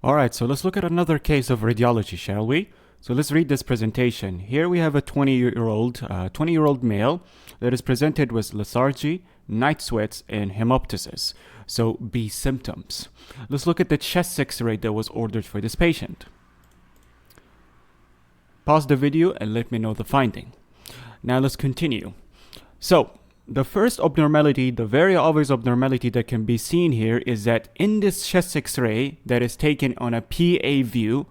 All right, so let's look at another case of radiology, shall we? So let's read this presentation. Here we have a 20-year-old male that is presented with lethargy, night sweats, and hemoptysis. So B symptoms. Let's look at the chest X-ray that was ordered for this patient. Pause the video and let me know the finding. Now let's continue. So the first abnormality, the very obvious abnormality that can be seen here is that in this chest X-ray that is taken on a PA view,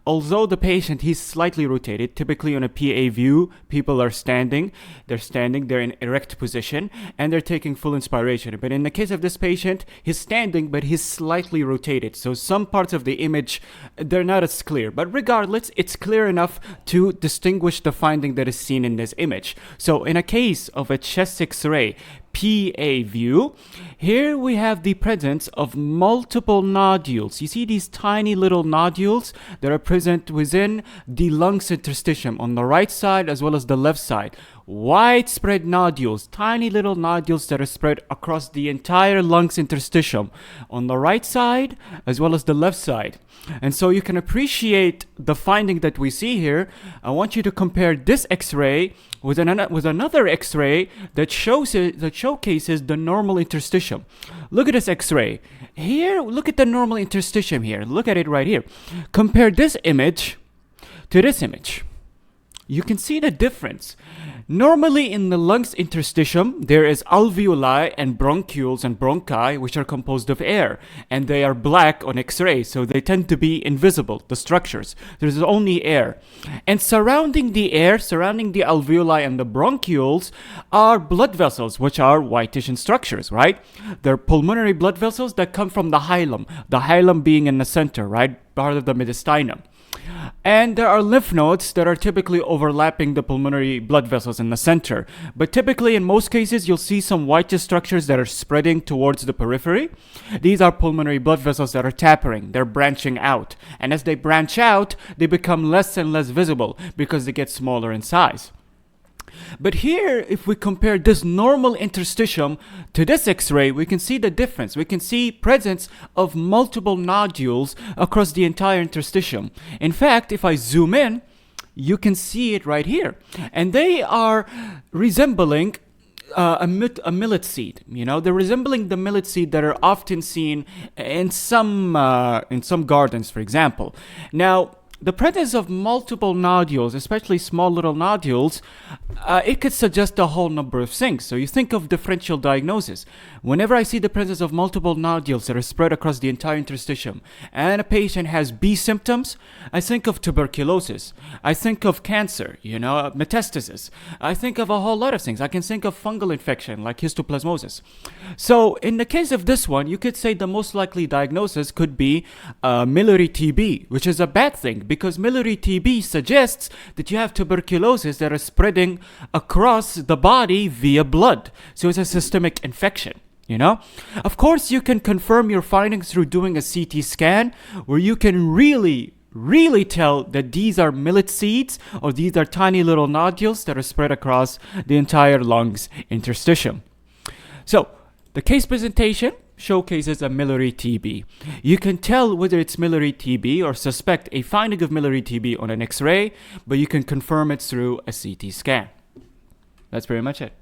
although the patient, he's slightly rotated, typically on a PA view, people are standing, they're in erect position, and they're taking full inspiration. But in the case of this patient, he's standing, but he's slightly rotated. So some parts of the image, they're not as clear. But regardless, it's clear enough to distinguish the finding that is seen in this image. So in a case of a chest X-ray, PA view, here we have the presence of multiple nodules. You see these tiny little nodules that are present within the lungs interstitium on the right side as well as the left side. Widespread nodules, tiny little nodules that are spread across the entire lungs interstitium on the right side as well as the left side. And so you can appreciate the finding that we see here. I want you to compare this X-ray with another X-ray that showcases the normal interstitium. Look at this X-ray. Here, look at the normal interstitium here. Look at it right here. Compare this image to this image. You can see the difference. Normally in the lungs interstitium, there is alveoli and bronchioles and bronchi, which are composed of air, and they are black on X-ray, so they tend to be invisible, the structures. There's only air. And surrounding the air, surrounding the alveoli and the bronchioles, are blood vessels, which are whitish in structures, right? They're pulmonary blood vessels that come from the hilum being in the center, right? Part of the mediastinum. And there are lymph nodes that are typically overlapping the pulmonary blood vessels in the center. But typically, in most cases, you'll see some whitish structures that are spreading towards the periphery. These are pulmonary blood vessels that are tapering. They're branching out. And as they branch out, they become less and less visible because they get smaller in size. But here, if we compare this normal interstitium to this X-ray, we can see the difference. We can see presence of multiple nodules across the entire interstitium. In fact, if I zoom in, you can see it right here. And they are resembling a millet seed. You know, they're resembling the millet seed that are often seen in some gardens, for example. Now, the presence of multiple nodules, especially small little nodules, it could suggest a whole number of things. So you think of differential diagnosis. Whenever I see the presence of multiple nodules that are spread across the entire interstitium and a patient has B symptoms, I think of tuberculosis. I think of cancer, metastasis. I think of a whole lot of things. I can think of fungal infection like histoplasmosis. So in the case of this one, you could say the most likely diagnosis could be miliary TB, which is a bad thing, because miliary TB suggests that you have tuberculosis that is spreading across the body via blood. So it's a systemic infection, Of course, you can confirm your findings through doing a CT scan, where you can really tell that these are millet seeds or these are tiny little nodules that are spread across the entire lungs interstitium. So the case presentation showcases a miliary TB. You can tell whether it's miliary TB or suspect a finding of miliary TB on an X-ray, but you can confirm it through a CT scan. That's pretty much it.